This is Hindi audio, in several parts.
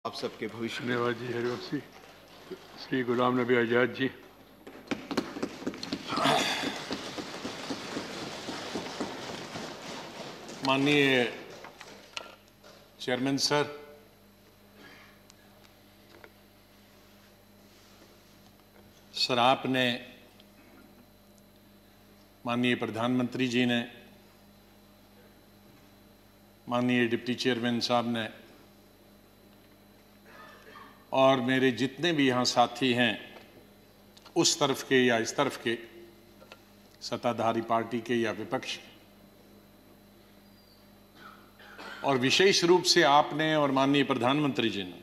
आप सबके भविष्य में। धन्यवाद जी हरिवंश जी। श्री गुलाम नबी आज़ाद जी। माननीय चेयरमैन सर, आपने, माननीय प्रधानमंत्री जी ने, माननीय डिप्टी चेयरमैन साहब ने और मेरे जितने भी यहाँ साथी हैं, उस तरफ के या इस तरफ के, सत्ताधारी पार्टी के या विपक्ष, और विशेष रूप से आपने और माननीय प्रधानमंत्री जी ने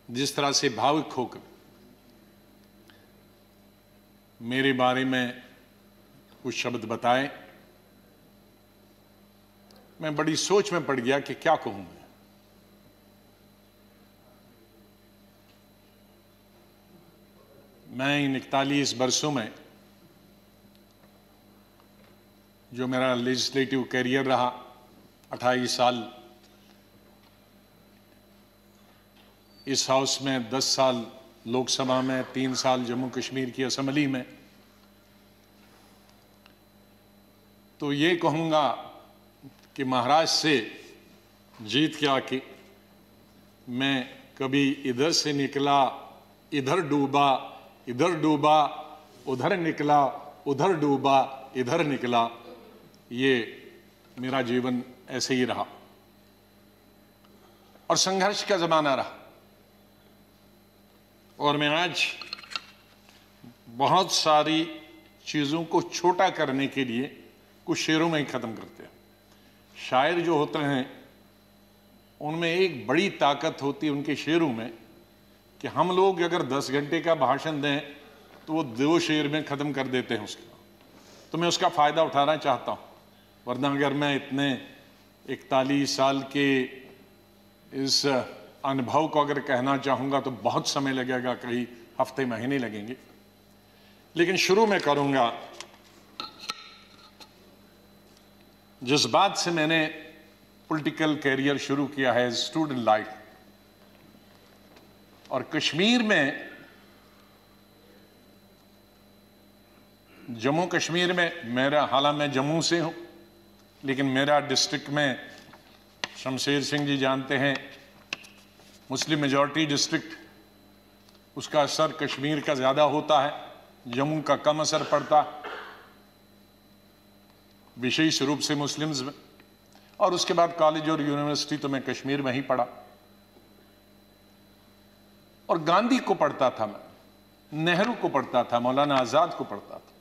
जिस तरह से भावुक होकर मेरे बारे में कुछ शब्द बताए, मैं बड़ी सोच में पड़ गया कि क्या कहूं। मैं इन 41 वर्षों में जो मेरा लेजिस्लेटिव कैरियर रहा, 28 साल इस हाउस में, 10 साल लोकसभा में, 3 साल जम्मू कश्मीर की असेंबली में, तो ये कहूँगा कि महाराष्ट्र से जीत के आके मैं कभी इधर से निकला, इधर डूबा, इधर डूबा, उधर निकला, उधर डूबा, इधर निकला, ये मेरा जीवन ऐसे ही रहा और संघर्ष का जमाना रहा। और मैं आज बहुत सारी चीजों को छोटा करने के लिए कुछ शेरों में ही खत्म करते हैं। शायर जो होते हैं उनमें एक बड़ी ताकत होती है उनके शेरों में कि हम लोग अगर 10 घंटे का भाषण दें तो वो 2 शेर में खत्म कर देते हैं उसका। तो मैं उसका फायदा उठाना चाहता हूं, वरना अगर मैं इतने 41 साल के इस अनुभव को अगर कहना चाहूंगा तो बहुत समय लगेगा, कई हफ्ते महीने लगेंगे। लेकिन शुरू में करूंगा जिस बात से मैंने पॉलिटिकल कैरियर शुरू किया है, स्टूडेंट लाइफ। और कश्मीर में, जम्मू कश्मीर में मेरा, हालांकि मैं जम्मू से हूं, लेकिन मेरा डिस्ट्रिक्ट में, शमशेर सिंह जी जानते हैं, मुस्लिम मेजॉरिटी डिस्ट्रिक्ट, उसका असर कश्मीर का ज़्यादा होता है, जम्मू का कम असर पड़ता है, विशेष रूप से मुस्लिम्स में। और उसके बाद कॉलेज और यूनिवर्सिटी तो मैं कश्मीर में ही पढ़ा। और गांधी को पढ़ता था मैं, नेहरू को पढ़ता था, मौलाना आजाद को पढ़ता था,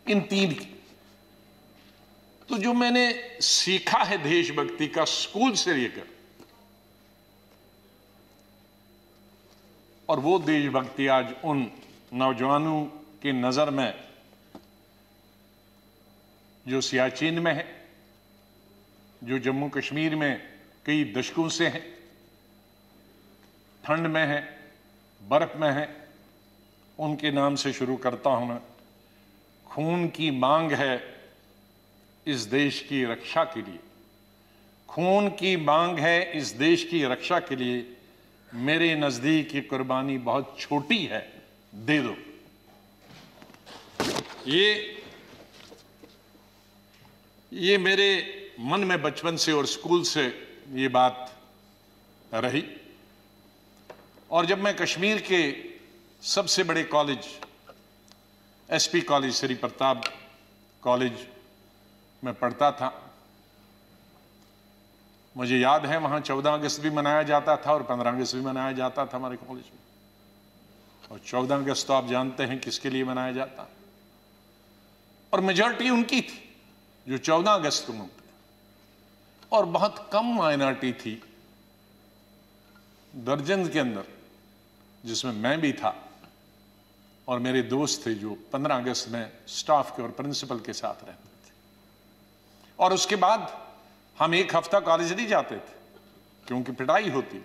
इन 3 की। तो जो मैंने सीखा है देशभक्ति का स्कूल से लेकर, और वो देशभक्ति आज उन नौजवानों की नजर में जो सियाचिन में है, जो जम्मू कश्मीर में कई दशकों से हैं, ठंड में है, बर्फ में है, उनके नाम से शुरू करता हूं मैं। खून की मांग है इस देश की रक्षा के लिए, खून की मांग है इस देश की रक्षा के लिए, मेरे नजदीक ये कुर्बानी बहुत छोटी है, दे दो। ये मेरे मन में बचपन से और स्कूल से ये बात रही। और जब मैं कश्मीर के सबसे बड़े college, SP college, Shri Pratap college में पढ़ता था, मुझे याद है वहां 14 अगस्त भी मनाया जाता था और 15 अगस्त भी मनाया जाता था हमारे कॉलेज में। और 14 अगस्त तो आप जानते हैं किसके लिए मनाया जाता, और मेजॉरिटी उनकी थी जो 14 अगस्त को मनाते, और बहुत कम माइनॉरिटी थी, दर्जन के अंदर, जिसमें मैं भी था और मेरे दोस्त थे जो 15 अगस्त में स्टाफ के और प्रिंसिपल के साथ रहते थे। और उसके बाद हम 1 हफ्ता कॉलेज नहीं जाते थे क्योंकि पिटाई होती।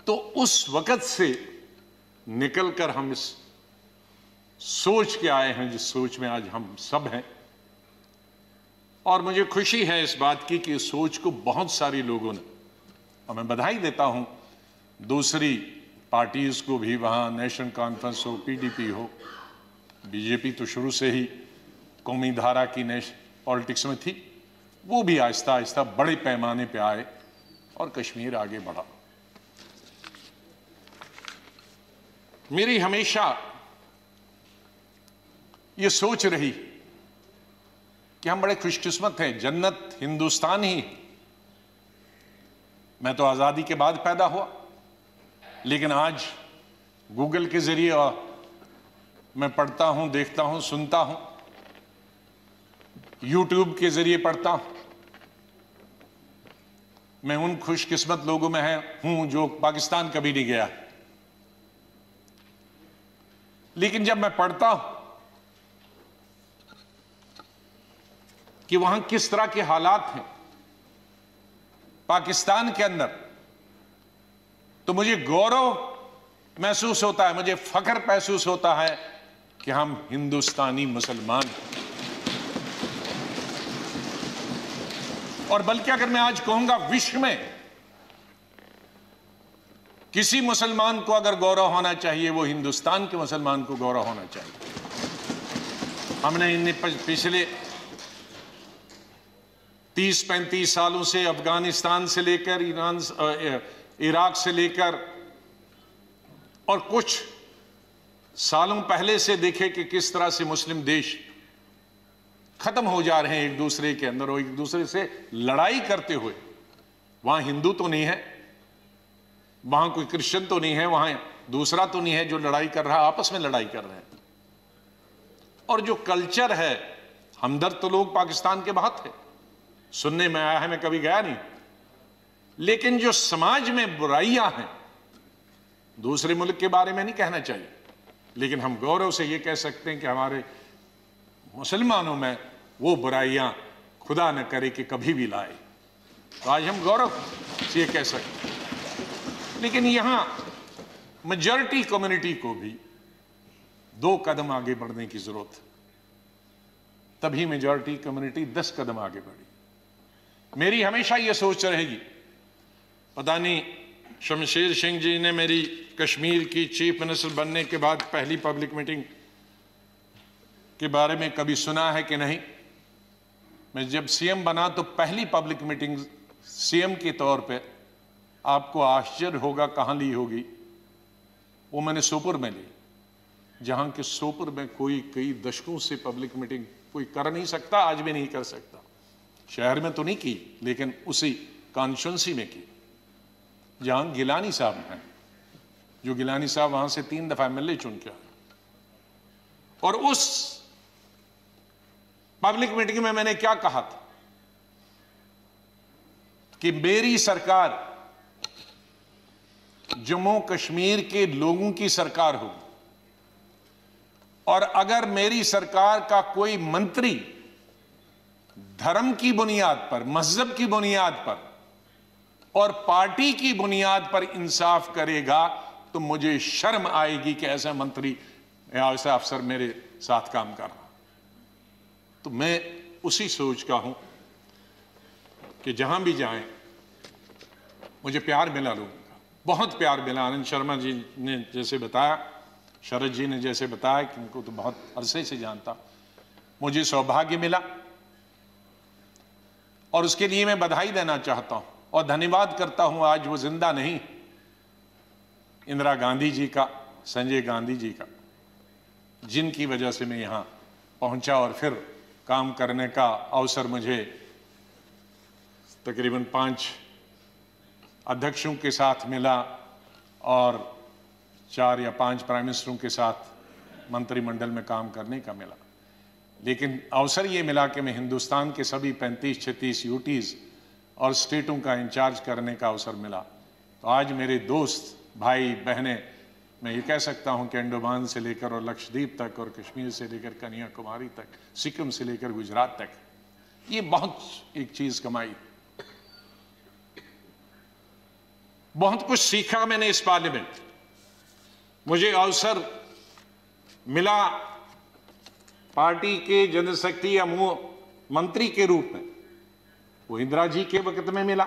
तो उस वक्त से निकलकर हम इस सोच के आए हैं जिस सोच में आज हम सब हैं। और मुझे खुशी है इस बात की कि इस सोच को बहुत सारे लोगों ने, और मैं बधाई देता हूं दूसरी पार्टीज को भी, वहां नेशनल कॉन्फ्रेंस हो, पीडीपी हो, बीजेपी तो शुरू से ही कौमी धारा की पॉलिटिक्स में थी, वो भी आहिस्ता आहिस्ता बड़े पैमाने पे आए और कश्मीर आगे बढ़ा। मेरी हमेशा ये सोच रही कि हम बड़े खुशकिस्मत हैं, जन्नत हिंदुस्तान ही है। मैं तो आजादी के बाद पैदा हुआ, लेकिन आज गूगल के जरिए मैं पढ़ता हूं, देखता हूं, सुनता हूं, यूट्यूब के जरिए पढ़ता हूं। मैं उन खुशकिस्मत लोगों में हूं जो पाकिस्तान कभी नहीं गया, लेकिन जब मैं पढ़ता हूं कि वहां किस तरह के हालात हैं पाकिस्तान के अंदर, तो मुझे गौरव महसूस होता है, मुझे फख्र महसूस होता है कि हम हिंदुस्तानी मुसलमान हैं। और बल्कि अगर मैं आज कहूंगा विश्व में किसी मुसलमान को अगर गौरव होना चाहिए, वो हिंदुस्तान के मुसलमान को गौरव होना चाहिए। हमने इन पिछले 30-35 सालों से अफगानिस्तान से लेकर इराक से लेकर और कुछ सालों पहले से देखे कि किस तरह से मुस्लिम देश खत्म हो जा रहे हैं एक दूसरे के अंदर, और एक दूसरे से लड़ाई करते हुए। वहां हिंदू तो नहीं है, वहां कोई क्रिश्चियन तो नहीं है, वहां दूसरा तो नहीं है जो लड़ाई कर रहा, आपस में लड़ाई कर रहे हैं। और जो कल्चर है, हमदर्द तो लोग पाकिस्तान के बहुत थे, सुनने में आया है, मैं कभी गया नहीं, लेकिन जो समाज में बुराइयां हैं, दूसरे मुल्क के बारे में नहीं कहना चाहिए, लेकिन हम गौरव से ये कह सकते हैं कि हमारे मुसलमानों में वो बुराइयां खुदा न करे कि कभी भी लाए। तो आज हम गौरव से ये कह सकते हैं। लेकिन यहां मेजॉरिटी कम्युनिटी को भी 2 कदम आगे बढ़ने की जरूरत है, तभी मेजॉरिटी कम्युनिटी 10 कदम आगे बढ़ी। मेरी हमेशा ये सोच रहेगी, पता नहीं शमशेर सिंह जी ने मेरी कश्मीर की चीफ मिनिस्टर बनने के बाद पहली पब्लिक मीटिंग के बारे में कभी सुना है कि नहीं। मैं जब सीएम बना तो पहली पब्लिक मीटिंग सीएम के तौर पे, आपको आश्चर्य होगा कहां ली होगी, वो मैंने सोपुर में ली, जहां के सोपुर में कोई कई दशकों से पब्लिक मीटिंग कोई कर नहीं सकता, आज भी नहीं कर सकता। शहर में तो नहीं की, लेकिन उसी कॉन्स्टिट्यूंसी में की, जहां गिलानी साहब हैं, जो गिलानी साहब वहां से 3 दफा एमएलए चुन के आए। और उस पब्लिक मीटिंग में मैंने क्या कहा था कि मेरी सरकार जम्मू कश्मीर के लोगों की सरकार होगी, और अगर मेरी सरकार का कोई मंत्री धर्म की बुनियाद पर, मजहब की बुनियाद पर और पार्टी की बुनियाद पर इंसाफ करेगा, तो मुझे शर्म आएगी कि ऐसा मंत्री या ऐसा अफसर मेरे साथ काम कर रहा। तो मैं उसी सोच का हूं कि जहां भी जाएं मुझे प्यार मिला लोगों का, बहुत प्यार मिला। आनंद शर्मा जी ने जैसे बताया, शरद जी ने जैसे बताया कि उनको तो बहुत अरसे से जानता, मुझे सौभाग्य मिला और उसके लिए मैं बधाई देना चाहता हूं और धन्यवाद करता हूं। आज वो जिंदा नहीं, इंदिरा गांधी जी का, संजय गांधी जी का, जिनकी वजह से मैं यहां पहुंचा और फिर काम करने का अवसर मुझे तकरीबन 5 अध्यक्षों के साथ मिला और 4 या 5 प्राइम मिनिस्टरों के साथ मंत्रिमंडल में काम करने का मिला। लेकिन अवसर ये मिला कि मैं हिंदुस्तान के सभी 35-36 यूटीज और स्टेटों का इंचार्ज करने का अवसर मिला। तो आज मेरे दोस्त, भाई, बहनें, मैं ये कह सकता हूं कि अंडमान से लेकर और लक्षद्वीप तक और कश्मीर से लेकर कन्याकुमारी तक, सिक्किम से लेकर गुजरात तक, ये बहुत एक चीज कमाई, बहुत कुछ सीखा मैंने इस पार्लियामेंट। मुझे अवसर मिला पार्टी के जनशक्ति या मंत्री के रूप में। वो इंदिरा जी के वक्त में मिला,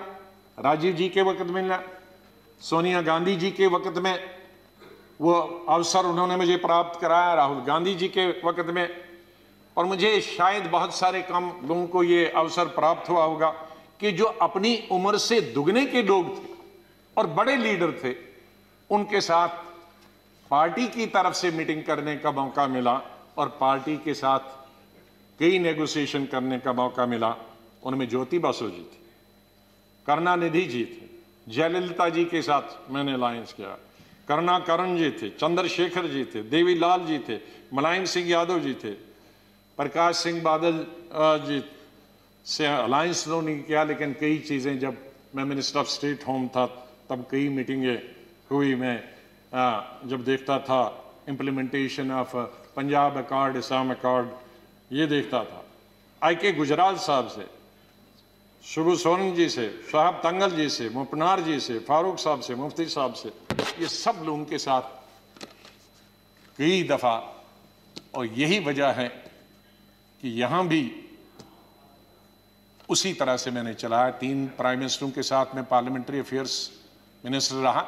राजीव जी के वक्त में मिला, सोनिया गांधी जी के वक्त में वो अवसर उन्होंने मुझे प्राप्त कराया, राहुल गांधी जी के वक्त में, और मुझे शायद बहुत सारे कम लोगों को ये अवसर प्राप्त हुआ होगा कि जो अपनी उम्र से दुगने के लोग थे और बड़े लीडर थे, उनके साथ पार्टी की तरफ से मीटिंग करने का मौका मिला और पार्टी के साथ कई नेगोशिएशन करने का मौका मिला। उनमें ज्योति बसु जी थी, करुणानिधि जी थे, जयललिता जी के साथ मैंने अलायंस किया, करुणाकरण जी थे, चंद्रशेखर जी थे, देवीलाल जी थे, मुलायम सिंह यादव जी थे, प्रकाश सिंह बादल जी से अलायंस तो नहीं किया, लेकिन कई चीज़ें जब मैं मिनिस्टर ऑफ स्टेट होम था तब कई मीटिंगें हुई। मैं जब देखता था implementation of Punjab accord, Assam accord, ये देखता था। आई.के. गुजराल साहब से, शुभू सोरेन जी से, शाहब तंगल जी से, मुपनार जी से, फारूक साहब से, मुफ्ती साहब से, ये सब लोगों के साथ कई दफ़ा, और यही वजह है कि यहाँ भी उसी तरह से मैंने चलाया। 3 प्राइम मिनिस्टरों के साथ मैं पार्लियामेंट्री अफेयर्स मिनिस्टर रहा।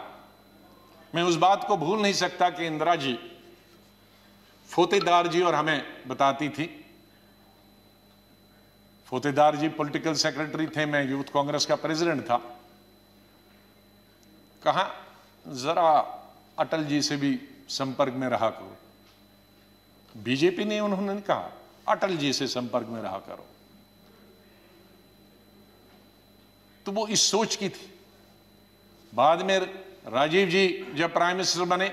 मैं उस बात को भूल नहीं सकता कि इंदिरा जी फोतेदार जी और हमें बताती थी। फोतेदार जी पॉलिटिकल सेक्रेटरी थे, मैं यूथ कांग्रेस का प्रेसिडेंट था। कहा जरा अटल जी से भी संपर्क में रहा करो। बीजेपी ने, उन्होंने कहा अटल जी से संपर्क में रहा करो। तो वो इस सोच की थी। बाद में राजीव जी जब प्राइम मिनिस्टर बने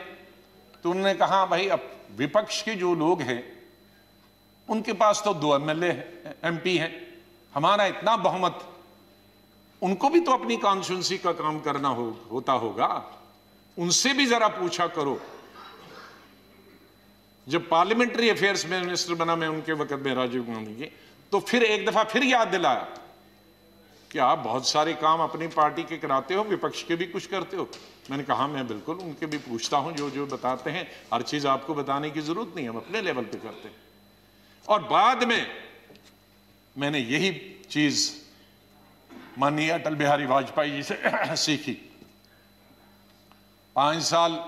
तो उन्होंने कहा भाई अब विपक्ष के जो लोग हैं उनके पास तो 2 एमएलए एमपी हैं, हमारा इतना बहुमत, उनको भी तो अपनी कॉन्स्टिट्यूंसी का काम करना होता होगा, उनसे भी जरा पूछा करो। जब पार्लियामेंट्री अफेयर्स में मिनिस्टर बना मैं उनके वक्त में राजीव गांधी के, तो फिर एक दफा फिर याद दिलाया कि आप बहुत सारे काम अपनी पार्टी के कराते हो, विपक्ष के भी कुछ करते हो। मैंने कहा मैं बिल्कुल उनके भी पूछता हूं, जो जो बताते हैं, हर चीज आपको बताने की जरूरत नहीं, हम अपने लेवल पे करते हैं। और बाद में मैंने यही चीज माननीय अटल बिहारी वाजपेयी जी से सीखी। 5 साल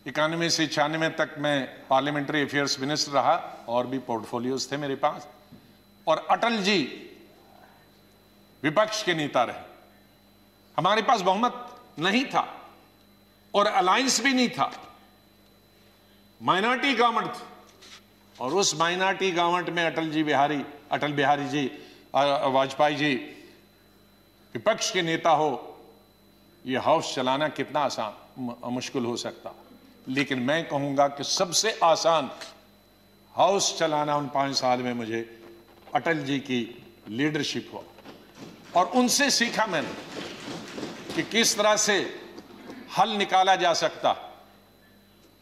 91 से 96 तक मैं पार्लियामेंट्री अफेयर्स मिनिस्टर रहा और भी पोर्टफोलियोज थे मेरे पास। और अटल जी विपक्ष के नेता रहे, हमारे पास बहुमत नहीं था और अलायंस भी नहीं था, माइनॉरिटी गवर्नमेंट थी। और उस माइनॉरिटी गवर्नमेंट में अटल बिहारी जी वाजपेयी जी विपक्ष के नेता हो, यह हाउस चलाना कितना आसान मुश्किल हो सकता। लेकिन मैं कहूंगा कि सबसे आसान हाउस चलाना उन 5 साल में मुझे अटल जी की लीडरशिप हो, और उनसे सीखा मैंने कि किस तरह से हल निकाला जा सकता,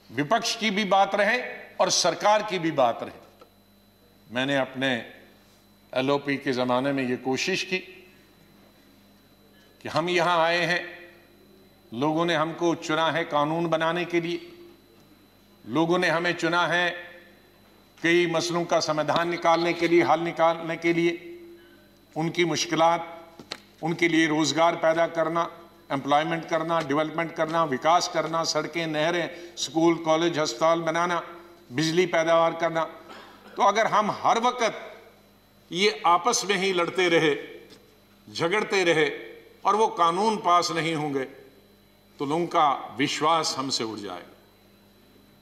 विपक्ष की भी बात रहे और सरकार की भी बात रहे। मैंने अपने एलओपी के जमाने में यह कोशिश की कि हम यहां आए हैं, लोगों ने हमको चुना है कानून बनाने के लिए, लोगों ने हमें चुना है कई मसलों का समाधान निकालने के लिए, हल निकालने के लिए, उनकी मुश्किलात, उनके लिए रोजगार पैदा करना, एम्प्लॉयमेंट करना, डेवलपमेंट करना, विकास करना, सड़कें, नहरें, स्कूल, कॉलेज, अस्पताल बनाना, बिजली पैदावार करना। तो अगर हम हर वक्त ये आपस में ही लड़ते रहे, झगड़ते रहे और वो कानून पास नहीं होंगे तो लोगों का विश्वास हमसे उड़ जाएगा।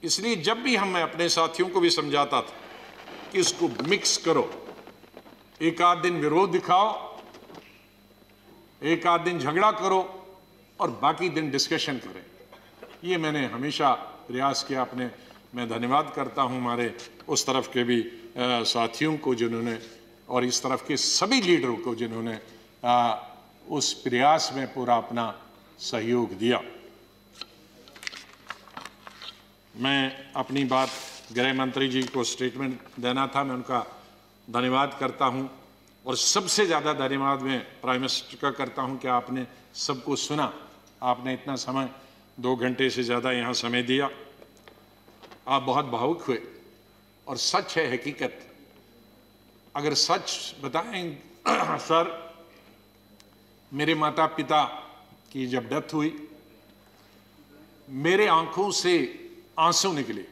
इसलिए जब भी मैं अपने साथियों को भी समझाता था कि इसको मिक्स करो, एक आध दिन विरोध दिखाओ, एक आध दिन झगड़ा करो और बाकी दिन डिस्कशन करें। ये मैंने हमेशा प्रयास किया अपने। मैं धन्यवाद करता हूं हमारे उस तरफ के भी साथियों को जिन्होंने, और इस तरफ के सभी लीडरों को जिन्होंने उस प्रयास में पूरा अपना सहयोग दिया। मैं अपनी बात गृह मंत्री जी को स्टेटमेंट देना था, मैं उनका धन्यवाद करता हूं, और सबसे ज़्यादा धन्यवाद मैं प्राइम मिनिस्टर का करता हूं कि आपने सबको सुना, आपने इतना समय 2 घंटे से ज़्यादा यहाँ समय दिया। आप बहुत भावुक हुए और सच है, हकीकत अगर सच बताएं सर, मेरे माता पिता की जब डेथ हुई मेरे आंखों से आंसू निकले,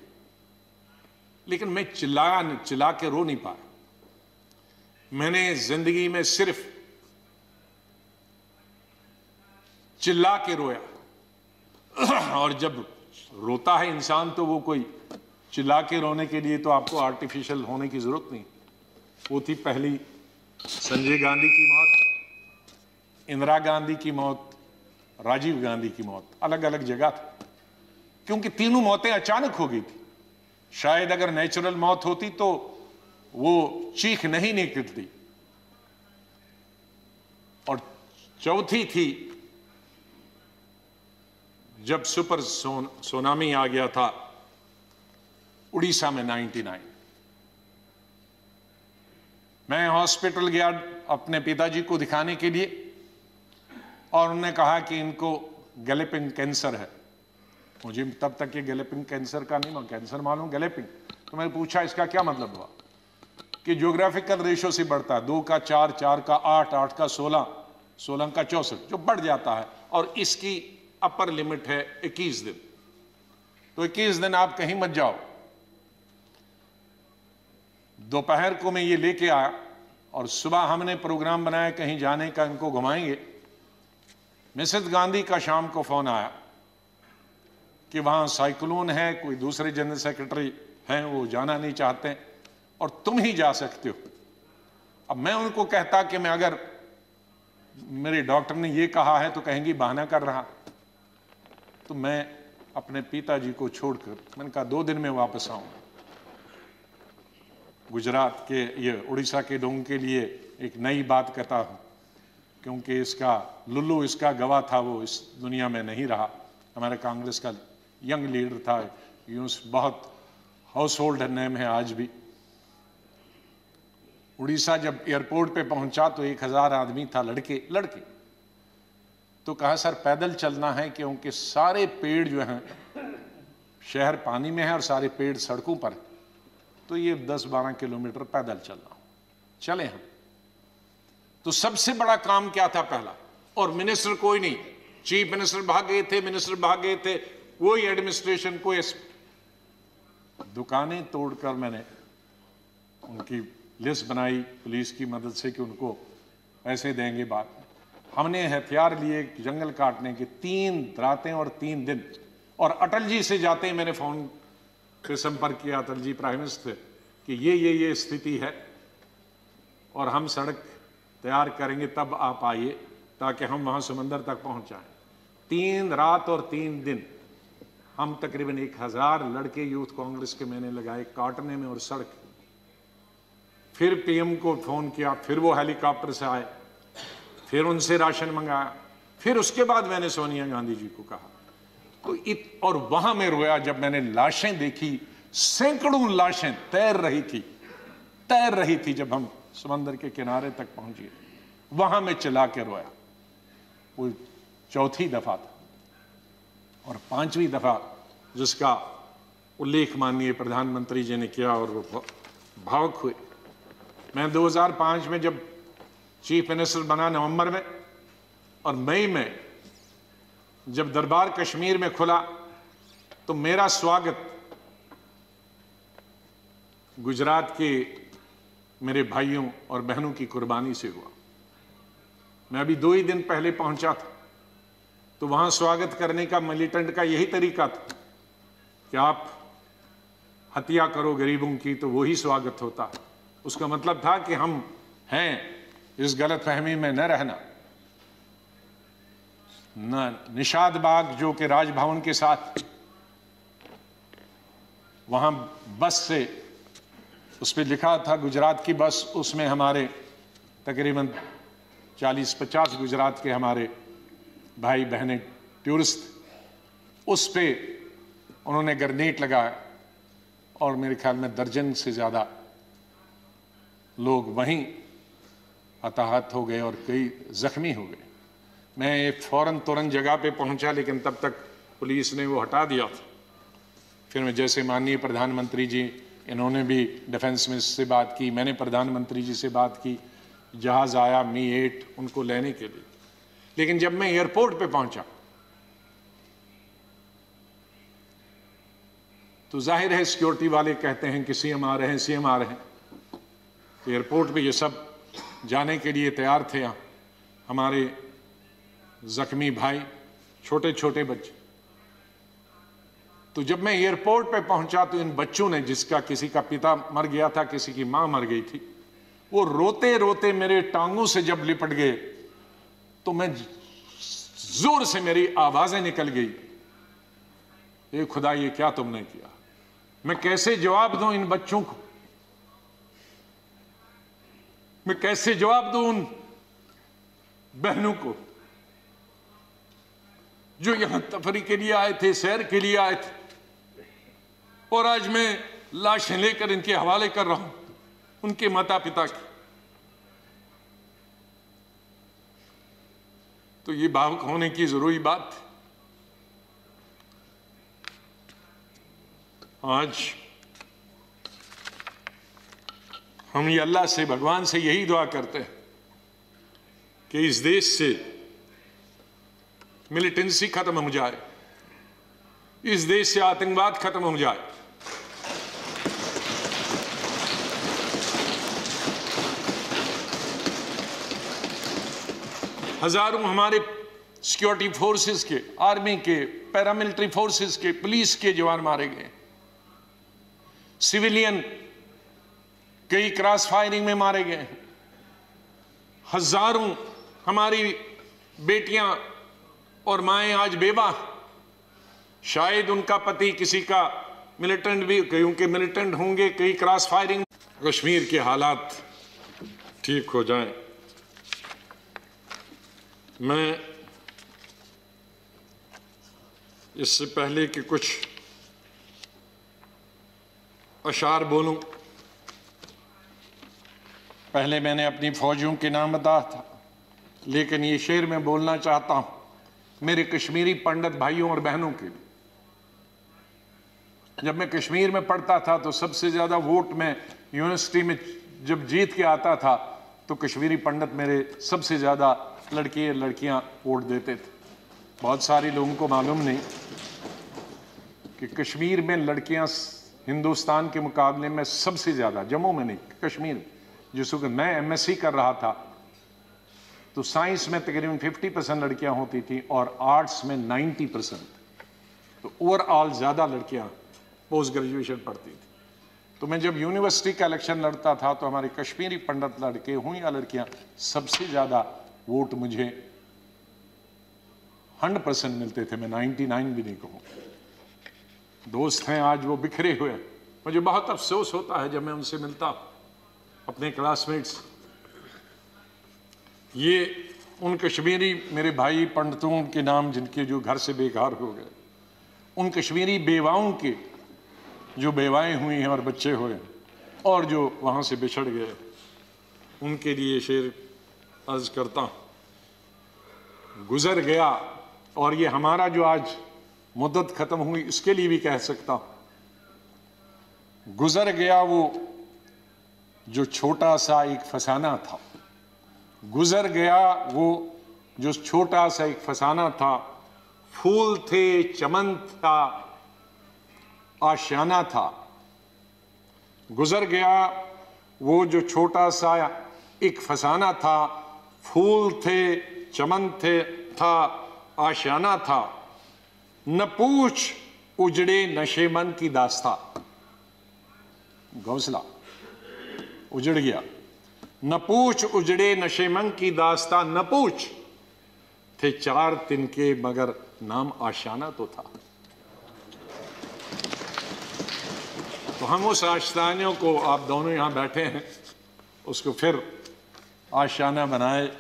लेकिन मैं चिल्ला के रो नहीं पाया। मैंने जिंदगी में सिर्फ चिल्ला के रोया। और जब रोता है इंसान तो वो कोई चिल्ला के रोने के लिए तो आपको आर्टिफिशियल होने की जरूरत नहीं। वो थी पहली संजय गांधी की मौत, इंदिरा गांधी की मौत, राजीव गांधी की मौत। अलग अलग जगह थी, क्योंकि तीनों मौतें अचानक हो गई थी। शायद अगर नेचुरल मौत होती तो वो चीख नहीं निकलती। और चौथी थी जब सुपर सोनामी आ गया था उड़ीसा में 99। मैं हॉस्पिटल गया अपने पिताजी को दिखाने के लिए और उन्होंने कहा कि इनको गैलेपिंग कैंसर है। मुझे तब तक ये गैलेपिंग कैंसर का नहीं, कैंसर मालूम, गैलेपिंग। तो मैंने पूछा इसका क्या मतलब हुआ, कि ज्योग्राफिकल रेशो से बढ़ता है, 2 का 4, 4 का 8, 8 का 16, 16 का 64, जो बढ़ जाता है। और इसकी अपर लिमिट है 21 दिन। तो 21 दिन आप कहीं मत जाओ। दोपहर को मैं ये लेके आया और सुबह हमने प्रोग्राम बनाया कहीं जाने का, इनको घुमाएंगे। मिसेस गांधी का शाम को फोन आया कि वहां साइक्लोन है, कोई दूसरे जनरल सेक्रेटरी हैं वो जाना नहीं चाहते और तुम ही जा सकते हो। अब मैं उनको कहता कि मैं अगर मेरे डॉक्टर ने ये कहा है तो कहेंगी बहाना कर रहा। तो मैं अपने पिताजी को छोड़कर मैंने कहा 2 दिन में वापस आऊंगा। गुजरात के ये उड़ीसा के लोगों के लिए एक नई बात कहता हूं, क्योंकि इसका लुल्लू इसका गवाह था, वो इस दुनिया में नहीं रहा। हमारे कांग्रेस का यंग लीडर था, यूं बहुत हाउस होल्ड नेम है आज भी। उड़ीसा जब एयरपोर्ट पे पहुंचा तो 1000 आदमी था, लड़के। तो कहा सर पैदल चलना है, क्योंकि सारे पेड़ जो हैं, शहर पानी में है और सारे पेड़ सड़कों पर, तो ये 10-12 किलोमीटर पैदल चलना। चले हम। तो सबसे बड़ा काम क्या था पहला, और मिनिस्टर कोई नहीं, चीफ मिनिस्टर भाग गए थे, मिनिस्टर भाग गए थे, कोई एडमिनिस्ट्रेशन, कोई दुकानें तोड़कर मैंने उनकी लिस्ट बनाई पुलिस की मदद से कि उनको पैसे देंगे। बाद हमने हथियार लिए जंगल काटने के 3 रातें और 3 दिन। और अटल जी से जाते ही मैंने फोन पे संपर्क किया, अटल जी प्राइम मिनिस्टर, कि ये स्थिति है और हम सड़क तैयार करेंगे, तब आप आइए ताकि हम वहां समंदर तक पहुंच जाएं। 3 रात और 3 दिन हम तकरीबन 1000 लड़के यूथ कांग्रेस के मैंने लगाए काटने में और सड़क। फिर पीएम को फोन किया, फिर वो हेलीकॉप्टर से आए, फिर उनसे राशन मंगाया, फिर उसके बाद मैंने सोनिया गांधी जी को कहा। तो और वहां मैं रोया जब मैंने लाशें देखी, सैकड़ों लाशें तैर रही थी जब हम समंदर के किनारे तक पहुंचे। वहां मैं चिल्ला के रोया। वो 4थी दफा था। और 5वीं दफा जिसका उल्लेख माननीय प्रधानमंत्री जी ने किया और वो भावुक हुए। मैं 2005 में जब चीफ मिनिस्टर बना नवंबर में, और मई में जब दरबार कश्मीर में खुला, तो मेरा स्वागत गुजरात के मेरे भाइयों और बहनों की कुर्बानी से हुआ। मैं अभी 2 ही दिन पहले पहुंचा था, तो वहां स्वागत करने का मिलिटेंट का यही तरीका था कि आप हत्या करो गरीबों की तो वही स्वागत होता। उसका मतलब था कि हम हैं, इस गलतफहमी में न रहना। निषाद बाग जो कि राजभवन के साथ, वहां बस से उस पर लिखा था गुजरात की बस, उसमें हमारे तकरीबन 40-50 गुजरात के हमारे भाई बहनें टूरिस्ट। उस पे उन्होंने ग्रेनेड लगाया और मेरे ख्याल में दर्जन से ज़्यादा लोग वहीं हताहत हो गए और कई जख्मी हो गए। मैं फौरन तुरंत जगह पे पहुंचा, लेकिन तब तक पुलिस ने वो हटा दिया था। फिर मैं जैसे माननीय प्रधानमंत्री जी इन्होंने भी डिफेंस मिनिस्टर से बात की, मैंने प्रधानमंत्री जी से बात की, जहाज आया मी-8 उनको लेने के लिए। लेकिन जब मैं एयरपोर्ट पे पहुंचा तो जाहिर है सिक्योरिटी वाले कहते हैं कि सीएम आ रहे हैं, सीएम आ रहे हैं। तो एयरपोर्ट पे ये सब जाने के लिए तैयार थे। हमारे जख्मी भाई, छोटे छोटे बच्चे। तो जब मैं एयरपोर्ट पे पहुंचा तो इन बच्चों ने, जिसका किसी का पिता मर गया था, किसी की मां मर गई थी, वो रोते रोते मेरे टांगों से जब लिपट गए तो मैं जोर से मेरी आवाजें निकल गई, ए खुदा ये क्या तुमने किया। मैं कैसे जवाब दूं इन बच्चों को, मैं कैसे जवाब दूं उन बहनों को जो यहां तफरी के लिए आए थे, सैर के लिए आए थे, और आज मैं लाशें लेकर इनके हवाले कर रहा हूं उनके माता पिता की। तो ये भावुक होने की जरूरी बात थी। आज हम ये अल्लाह से, भगवान से यही दुआ करते हैं कि इस देश से मिलिटेंसी खत्म हो जाए, इस देश से आतंकवाद खत्म हो जाए। हजारों हमारे सिक्योरिटी फोर्सेस के, आर्मी के, पैरामिलिट्री फोर्सेस के, पुलिस के जवान मारे गए, सिविलियन कई क्रॉस फायरिंग में मारे गए, हजारों हमारी बेटियां और माएं आज बेवा, शायद उनका पति किसी का मिलिटेंट भी, कईयों के मिलिटेंट होंगे, कई क्रॉस फायरिंग। कश्मीर के हालात ठीक हो जाएं। मैं इससे पहले कि कुछ अशार बोलूं, पहले मैंने अपनी फौजियों के नाम बताया था, लेकिन ये शेर मैं बोलना चाहता हूं मेरे कश्मीरी पंडित भाइयों और बहनों के लिए। जब मैं कश्मीर में पढ़ता था तो सबसे ज्यादा वोट में यूनिवर्सिटी में जब जीत के आता था तो कश्मीरी पंडित मेरे सबसे ज्यादा लड़के लड़कियां वोट देते थे। बहुत सारे लोगों को मालूम नहीं कि कश्मीर में लड़कियां हिंदुस्तान के मुकाबले में सबसे ज्यादा, जम्मू में नहीं, कश्मीर में, जिस वक्त मैं एमएससी कर रहा था तो साइंस में तकरीबन 50% लड़कियां होती थी और आर्ट्स में 90%। तो ओवरऑल ज्यादा लड़कियां पोस्ट ग्रेजुएशन पढ़ती थी। तो मैं जब यूनिवर्सिटी का इलेक्शन लड़ता था तो हमारे कश्मीरी पंडित लड़के हों या लड़कियां, सबसे ज्यादा वोट मुझे 100% मिलते थे। मैं 99 भी नहीं कहूं। दोस्त हैं आज वो बिखरे हुए, मुझे बहुत अफसोस होता है जब मैं उनसे मिलता अपने क्लासमेट्स। ये उन कश्मीरी मेरे भाई पंडितों के नाम जिनके जो घर से बेघर हो गए, उन कश्मीरी बेवाओं के जो बेवाएं हुई हैं और बच्चे हुए और जो वहां से बिछड़ गए, उनके लिए शेर अर्ज करता हूं। गुजर गया, और ये हमारा जो आज मुद्दत खत्म हुई इसके लिए भी कह सकता हूं, गुजर गया वो जो छोटा सा एक फसाना था, गुजर गया वो जो छोटा सा एक फसाना था। फूल थे, चमन था, आशियाना था। गुजर गया वो जो छोटा सा एक फसाना था, फूल थे, चमन थे, था, आशियाना था। न पूछ उजड़े नशे मन की दास्ता, घोंसला उजड़ गया। न पूछ उजड़े नशे मन की दास्ता, न पूछ थे 4 तिनके मगर नाम आशियाना तो था। तो हम उस आशियाने को, आप दोनों यहां बैठे हैं, उसको फिर आशियाना बनाए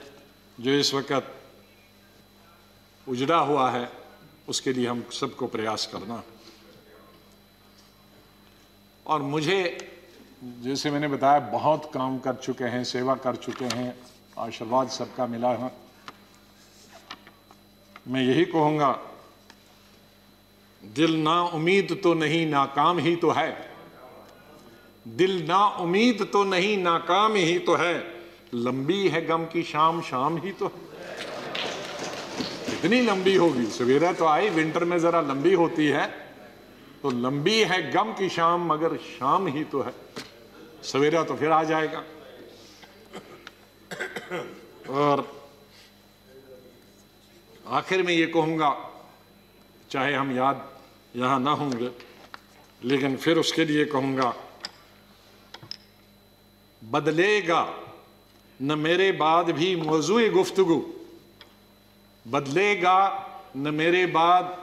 जो इस वक्त उजड़ा हुआ है, उसके लिए हम सबको प्रयास करना। और मुझे, जैसे मैंने बताया, बहुत काम कर चुके हैं, सेवा कर चुके हैं, आशीर्वाद सबका मिला है। मैं यही कहूंगा, दिल ना उम्मीद तो नहीं, नाकाम ही तो है। दिल ना उम्मीद तो नहीं, नाकाम ही तो है, लंबी है गम की शाम, शाम ही तो है। कितनी लंबी होगी? सवेरा तो आई, विंटर में जरा लंबी होती है, तो लंबी है गम की शाम, मगर शाम ही तो है, सवेरा तो फिर आ जाएगा। और आखिर में ये कहूंगा, चाहे हम याद यहां ना होंगे, लेकिन फिर उसके लिए कहूंगा, बदलेगा न मेरे बाद भी मौजूए गुफ्तगू, बदलेगा न मेरे बाद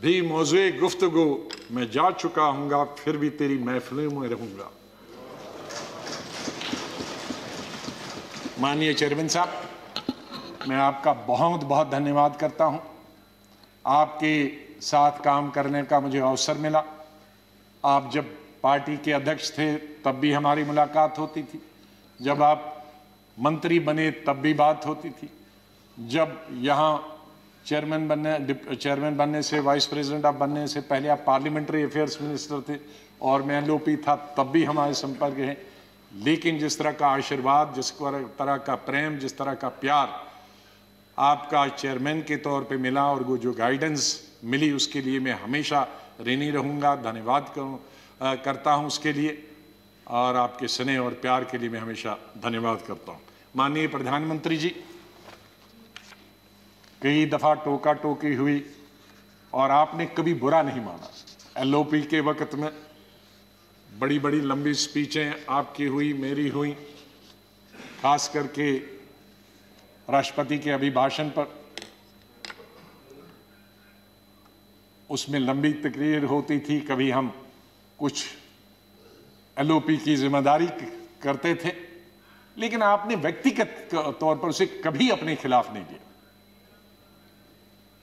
भी मौजूए गुफ्तगू, मैं जा चुका हूंगा फिर भी तेरी महफिलों में रहूंगा। माननीय चेयरमैन साहब, मैं आपका बहुत बहुत धन्यवाद करता हूं। आपके साथ काम करने का मुझे अवसर मिला। आप जब पार्टी के अध्यक्ष थे तब भी हमारी मुलाकात होती थी, जब आप मंत्री बने तब भी बात होती थी, जब यहाँ चेयरमैन बनने से, वाइस प्रेसिडेंट आप बनने से पहले आप पार्लियामेंट्री अफेयर्स मिनिस्टर थे और मैं एलओपी था, तब भी हमारे संपर्क है। लेकिन जिस तरह का आशीर्वाद, जिस तरह का प्रेम, जिस तरह का प्यार आपका चेयरमैन के तौर पे मिला और वो जो गाइडेंस मिली, उसके लिए मैं हमेशा ऋणी रहूँगा, धन्यवाद करता हूँ उसके लिए, और आपके स्नेह और प्यार के लिए मैं हमेशा धन्यवाद करता हूँ। माननीय प्रधानमंत्री जी, कई दफ़ा टोका टोकी हुई और आपने कभी बुरा नहीं माना। एलओपी के वक्त में बड़ी बड़ी लंबी स्पीचें आपकी हुई, मेरी हुई, खास करके राष्ट्रपति के अभिभाषण पर, उसमें लंबी तकरीर होती थी। कभी हम कुछ एलओपी की जिम्मेदारी करते थे, लेकिन आपने व्यक्तिगत तौर पर उसे कभी अपने खिलाफ नहीं लिया।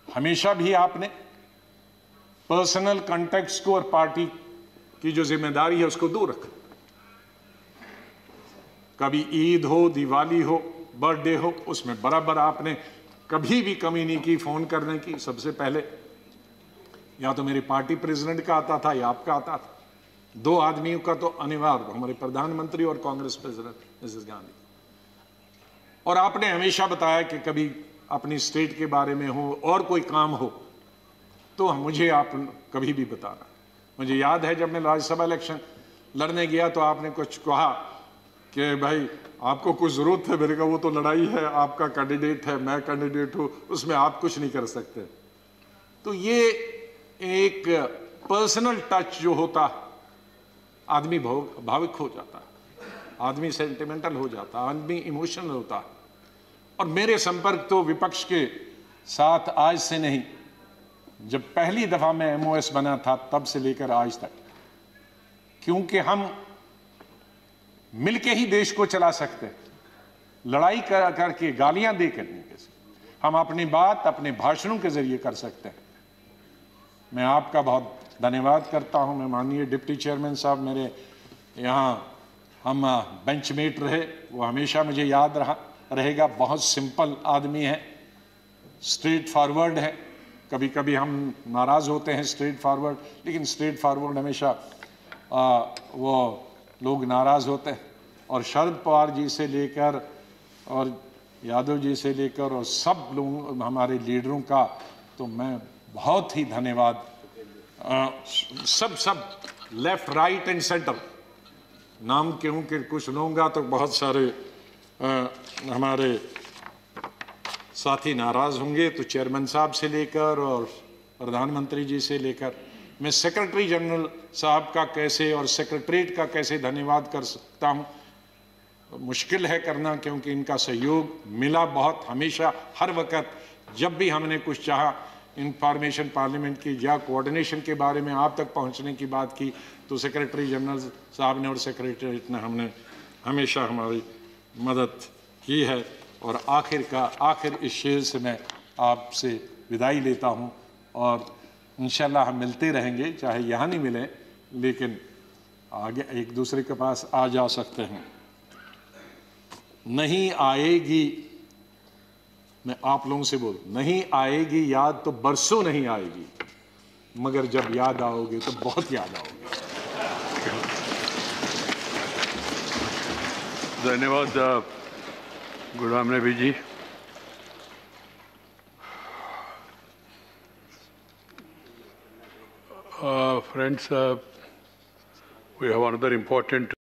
हमेशा भी आपने पर्सनल कॉन्टेक्ट्स को और पार्टी की जो जिम्मेदारी है उसको दूर रखा। कभी ईद हो, दिवाली हो, बर्थडे हो, उसमें बराबर आपने कभी भी कमी नहीं की फोन करने की। सबसे पहले या तो मेरे पार्टी प्रेसिडेंट का आता था या आपका आता था। दो आदमियों का तो अनिवार्य, हमारे प्रधानमंत्री और कांग्रेस प्रेसिडेंट मिसेस गांधी। और आपने हमेशा बताया कि कभी अपनी स्टेट के बारे में हो और कोई काम हो तो मुझे आप कभी भी बताना। मुझे याद है जब मैं राज्यसभा इलेक्शन लड़ने गया तो आपने कुछ कहा कि भाई आपको कुछ जरूरत है। मेरे का वो तो लड़ाई है, आपका कैंडिडेट है, मैं कैंडिडेट हूं, उसमें आप कुछ नहीं कर सकते। तो ये एक पर्सनल टच जो होता, आदमी भावुक हो जाता, आदमी सेंटिमेंटल हो जाता, आदमी इमोशनल होता। और मेरे संपर्क तो विपक्ष के साथ आज से नहीं, जब पहली दफा मैं एमओएस बना था तब से लेकर आज तक, क्योंकि हम मिलके ही देश को चला सकते हैं। लड़ाई करके, गालियां देकर नहीं कर सकते। हम अपनी बात अपने भाषणों के जरिए कर सकते हैं। मैं आपका बहुत धन्यवाद करता हूं। मैं माननीय डिप्टी चेयरमैन साहब, मेरे यहाँ हम बेंचमेट रहे, वो हमेशा मुझे याद रहेगा। बहुत सिंपल आदमी है, स्ट्रेट फॉरवर्ड है। कभी कभी हम नाराज होते हैं स्ट्रेट फॉरवर्ड, लेकिन स्ट्रेट फॉरवर्ड हमेशा वो लोग नाराज होते हैं। और शरद पवार जी से लेकर और यादव जी से लेकर और सब लोग हमारे लीडरों का तो मैं बहुत ही धन्यवाद, सब लेफ्ट राइट एंड सेंटर, नाम क्योंकि कुछ लूँगा तो बहुत सारे हमारे साथी नाराज होंगे। तो चेयरमैन साहब से लेकर और प्रधानमंत्री जी से लेकर, मैं सेक्रेटरी जनरल साहब का कैसे और सेक्रेटरीट का कैसे धन्यवाद कर सकता हूँ, मुश्किल है करना, क्योंकि इनका सहयोग मिला बहुत। हमेशा हर वक्त जब भी हमने कुछ चाहा, इंफॉर्मेशन पार्लियामेंट की या कोऑर्डिनेशन के बारे में आप तक पहुंचने की बात की, तो सेक्रेटरी जनरल साहब ने और सेक्रेटरीट ने हमने हमेशा हमारी मदद की है। और आखिर इस शेर से मैं आपसे विदाई लेता हूं, और इंशाल्लाह हम मिलते रहेंगे, चाहे यहाँ नहीं मिले लेकिन आगे एक दूसरे के पास आ जा सकते हैं। नहीं आएगी, मैं आप लोगों से बोल, नहीं आएगी याद तो बरसों नहीं आएगी, मगर जब याद आओगे तो बहुत याद आओगे। धन्यवाद Ghulam Nabi ji. Friends, we have another important